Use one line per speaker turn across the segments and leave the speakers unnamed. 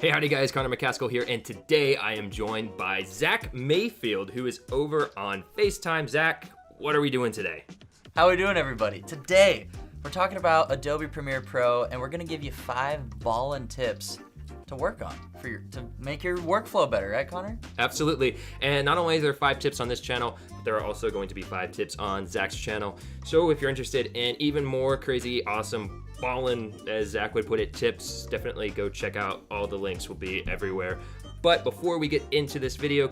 Hey, howdy guys, Connor McCaskill here, and today I am joined by Zach Mayfield, who is over on FaceTime. Zach, what are we doing today?
How are we doing, everybody? Today, we're talking about Adobe Premiere Pro, and we're gonna give you 5 ballin' tips to work on to make your workflow better, right, Connor?
Absolutely, and not only are there 5 tips on this channel, but there are also going to be 5 tips on Zach's channel. So if you're interested in even more crazy, awesome, ballin', as Zach would put it, tips, definitely go check out. All the links will be everywhere. But before we get into this video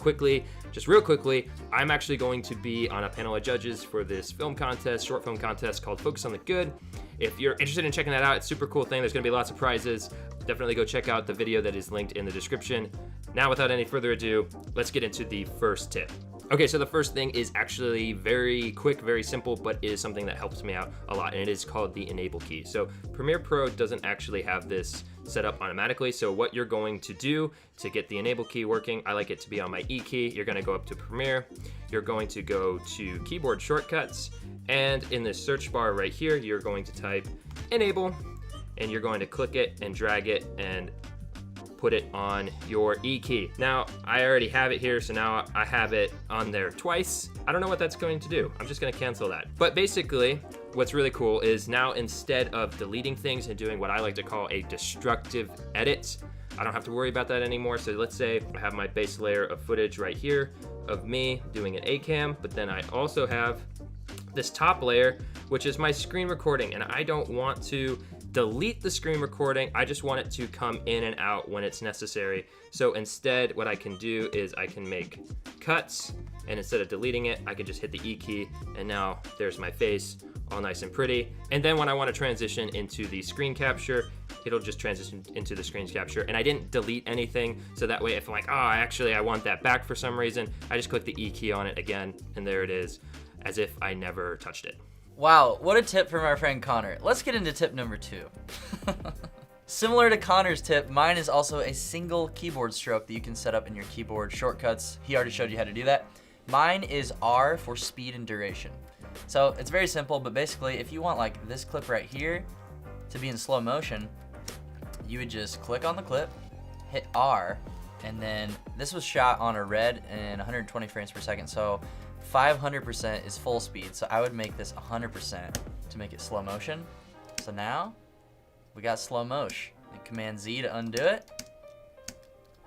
real quickly, I'm actually going to be on a panel of judges for this film contest, short film contest called Focus on the Good. If you're interested in checking that out, it's a super cool thing. There's gonna be lots of prizes. Definitely go check out the video that is linked in the description. Now, without any further ado, let's get into the first tip. Okay, so the first thing is actually very quick, very simple, but is something that helps me out a lot, and it is called the enable key. So Premiere Pro doesn't actually have this set up automatically, so what you're going to do to get the enable key working, I like it to be on my E key. You're gonna go up to Premiere, you're going to go to keyboard shortcuts, and in the search bar right here, you're going to type enable, and you're going to click it and drag it and put it on your E key. Now, I already have it here, so now I have it on there twice. I don't know what that's going to do. I'm just gonna cancel that. But basically, what's really cool is now instead of deleting things and doing what I like to call a destructive edit, I don't have to worry about that anymore. So let's say I have my base layer of footage right here of me doing an A-cam, but then I also have this top layer, which is my screen recording, and I don't want to delete the screen recording. I just want it to come in and out when it's necessary. So instead, what I can do is I can make cuts, and instead of deleting it, I can just hit the E key, and now there's my face, all nice and pretty. And then when I want to transition into the screen capture, it'll just transition into the screen capture, and I didn't delete anything, so that way if I'm like, oh, actually I want that back for some reason, I just click the E key on it again, and there it is, as if I never touched it.
Wow, what a tip from our friend Connor. Let's get into tip number 2. Similar to Connor's tip, mine is also a single keyboard stroke that you can set up in your keyboard shortcuts. He already showed you how to do that. Mine is R for speed and duration. So it's very simple, but basically if you want like this clip right here to be in slow motion, you would just click on the clip, hit R, and then this was shot on a red and 120 frames per second. So 500% is full speed, so I would make this 100% to make it slow motion. So now we got slow motion. And Command Z to undo it.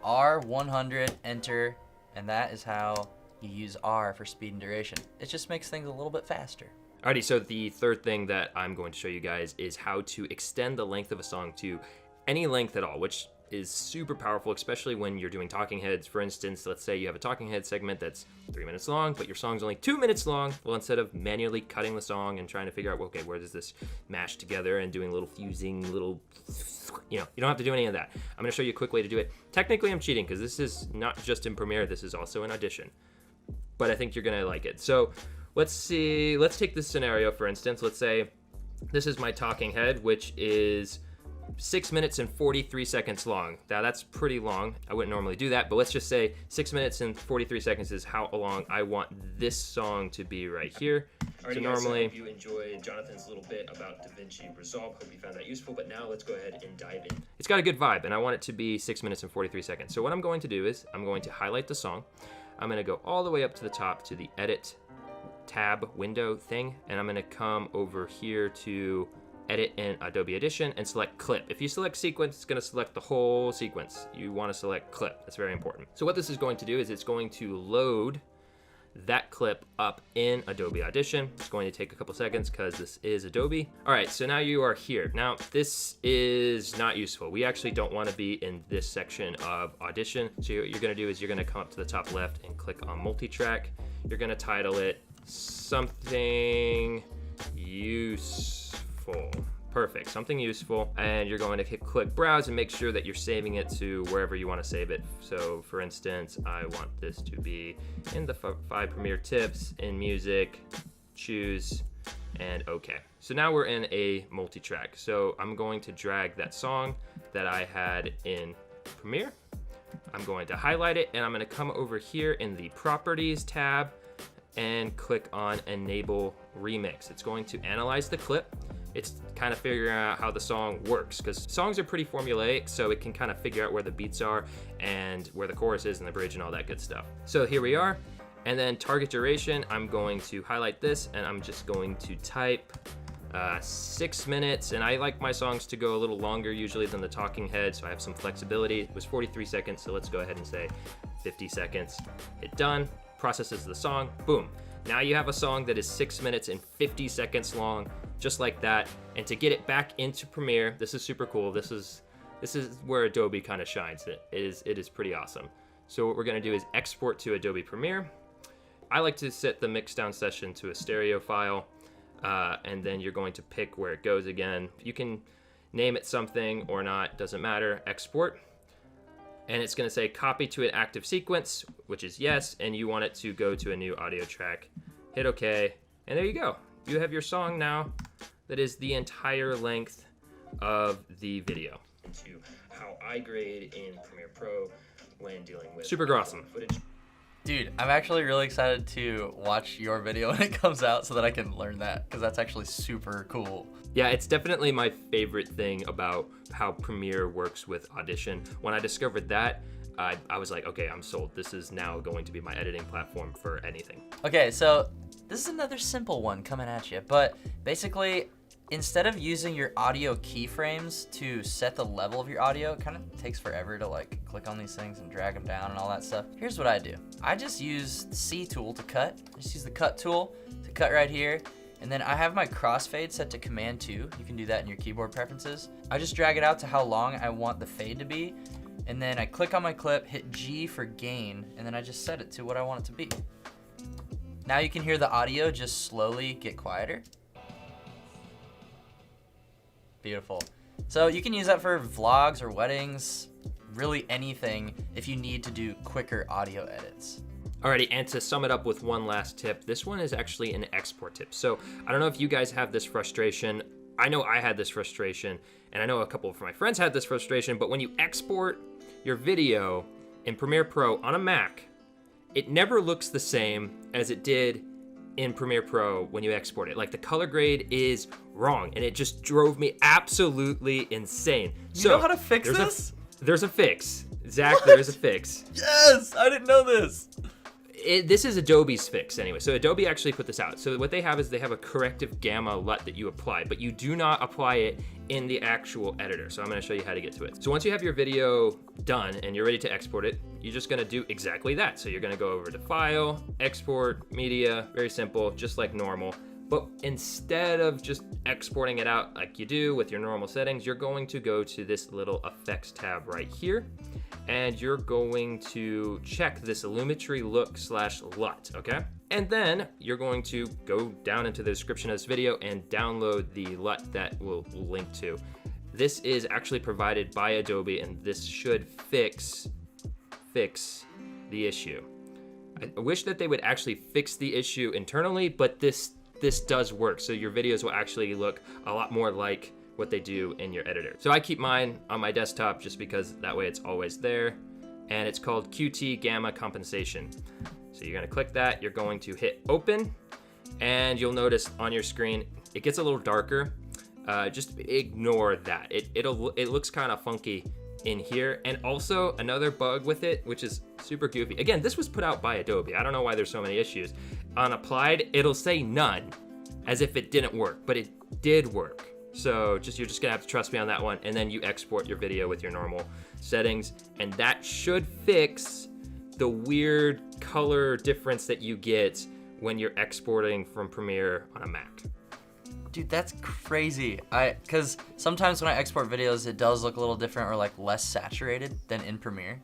R 100, enter, and that is how you use R for speed and duration. It just makes things a little bit faster.
Alrighty, so the third thing that I'm going to show you guys is how to extend the length of a song to any length at all, which is super powerful, especially when you're doing talking heads. For instance, let's say you have a talking head segment that's 3 minutes long, but your song's only 2 minutes long. Well, instead of manually cutting the song and trying to figure out, well, okay, where does this mash together and doing little fusing, you don't have to do any of that. I'm gonna show you a quick way to do it. Technically, I'm cheating because this is not just in Premiere, this is also in Audition, but I think you're gonna like it. So let's take this scenario, for instance. Let's say this is my talking head, which is 6 minutes and 43 seconds long. Now that's pretty long. I wouldn't normally do that, but let's just say 6 minutes and 43 seconds is how long I want this song to be right here.
Alright,
So
guys,
normally,
I hope you enjoyed Jonathan's little bit about DaVinci Resolve. Hope you found that useful, but now let's go ahead and dive in.
it's got a good vibe, and I want it to be 6 minutes and 43 seconds. So what I'm going to do is I'm going to highlight the song. I'm gonna go all the way up to the top to the edit tab window thing, and I'm gonna come over here to edit in Adobe Audition and select clip. If you select sequence, it's gonna select the whole sequence. You wanna select clip, that's very important. So what this is going to do is it's going to load that clip up in Adobe Audition. It's going to take a couple seconds because this is Adobe. All right, so now you are here. Now, this is not useful. We actually don't wanna be in this section of Audition. So what you're gonna do is you're gonna come up to the top left and click on multi-track. You're gonna title it something useful. Perfect, something useful, and you're going to click browse and make sure that you're saving it to wherever you want to save it. So for instance, I want this to be in the 5 Premiere tips, in music, choose, and okay. So now we're in a multi-track. So I'm going to drag that song that I had in Premiere. I'm going to highlight it, and I'm going to come over here in the properties tab and click on enable remix. It's going to analyze the clip. It's kind of figuring out how the song works, because songs are pretty formulaic, so it can kind of figure out where the beats are and where the chorus is and the bridge and all that good stuff. So here we are. And then target duration, I'm going to highlight this and I'm just going to type 6 minutes, and I like my songs to go a little longer usually than the talking head, so I have some flexibility. It was 43 seconds, so let's go ahead and say 50 seconds. Hit done, processes the song, boom. Now you have a song that is 6 minutes and 50 seconds long, just like that. And to get it back into Premiere, this is super cool. This is where Adobe kind of shines. It is pretty awesome. So what we're gonna do is export to Adobe Premiere. I like to set the mixdown session to a stereo file. And then you're going to pick where it goes again. You can name it something or not, doesn't matter. Export. And it's going to say copy to an active sequence, which is yes, and you want it to go to a new audio track. Hit OK, and there you go. You have your song now that is the entire length of the video.
Into how I grade in Premiere Pro when dealing with
Super awesome.
footage.
Dude, I'm actually really excited to watch your video when it comes out so that I can learn that, because that's actually super cool.
Yeah, it's definitely my favorite thing about how Premiere works with Audition. When I discovered that, I was like, okay, I'm sold. This is now going to be my editing platform for anything.
Okay, so this is another simple one coming at you, but basically, instead of using your audio keyframes to set the level of your audio, it kind of takes forever to like click on these things and drag them down and all that stuff. Here's what I do. I just use the C tool to cut. I just use the cut tool to cut right here. And then I have my crossfade set to Command 2. You can do that in your keyboard preferences. I just drag it out to how long I want the fade to be. And then I click on my clip, hit G for gain, and then I just set it to what I want it to be. Now you can hear the audio just slowly get quieter. Beautiful. So you can use that for vlogs or weddings, really anything if you need to do quicker audio edits.
Alrighty, and to sum it up with one last tip, this one is actually an export tip. So I don't know if you guys have this frustration. I know I had this frustration, and I know a couple of my friends had this frustration, but when you export your video in Premiere Pro on a Mac, it never looks the same as it did in Premiere Pro when you export it. Like, the color grade is wrong, and it just drove me absolutely insane.
You know how to fix this?
There's a fix. Zach, there is a fix.
Yes, I didn't know this.
This is Adobe's fix anyway. So Adobe actually put this out. So what they have is they have a corrective gamma LUT that you apply, but you do not apply it in the actual editor. So I'm gonna show you how to get to it. So once you have your video done and you're ready to export it, you're just gonna do exactly that. So you're gonna go over to File, Export, Media, very simple, just like normal. But instead of just exporting it out like you do with your normal settings, you're going to go to this little Effects tab right here, and you're going to check this Illumetry Look / LUT, okay? And then you're going to go down into the description of this video and download the LUT that we'll link to. This is actually provided by Adobe, and this should fix the issue. I wish that they would actually fix the issue internally, but this does work. So your videos will actually look a lot more like what they do in your editor. So I keep mine on my desktop just because that way it's always there. And it's called QT Gamma Compensation. So you're gonna click that, you're going to hit open, and you'll notice on your screen, it gets a little darker. Just ignore that. It looks kind of funky in here. And also another bug with it, which is super goofy. Again, this was put out by Adobe. I don't know why there's so many issues. On applied, it'll say none, as if it didn't work, but it did work. So you're just gonna have to trust me on that one, and then you export your video with your normal settings, and that should fix the weird color difference that you get when you're exporting from Premiere on a Mac.
Dude, that's crazy. Because sometimes when I export videos, it does look a little different or like less saturated than in Premiere.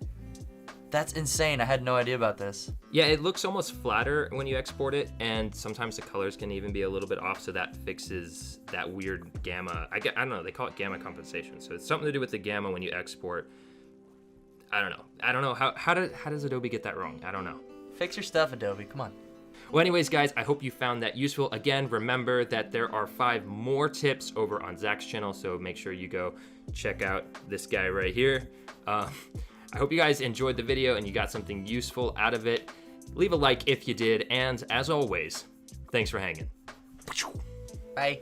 That's insane. I had no idea about this.
Yeah, it looks almost flatter when you export it, and sometimes the colors can even be a little bit off, so that fixes that weird gamma. I don't know, they call it gamma compensation. So it's something to do with the gamma when you export. I don't know. How does Adobe get that wrong? I don't know.
Fix your stuff, Adobe. Come on.
Well, anyways, guys, I hope you found that useful. Again, remember that there are 5 more tips over on Zach's channel, so make sure you go check out this guy right here. I hope you guys enjoyed the video and you got something useful out of it. Leave a like if you did, and as always, thanks for hanging.
Bye.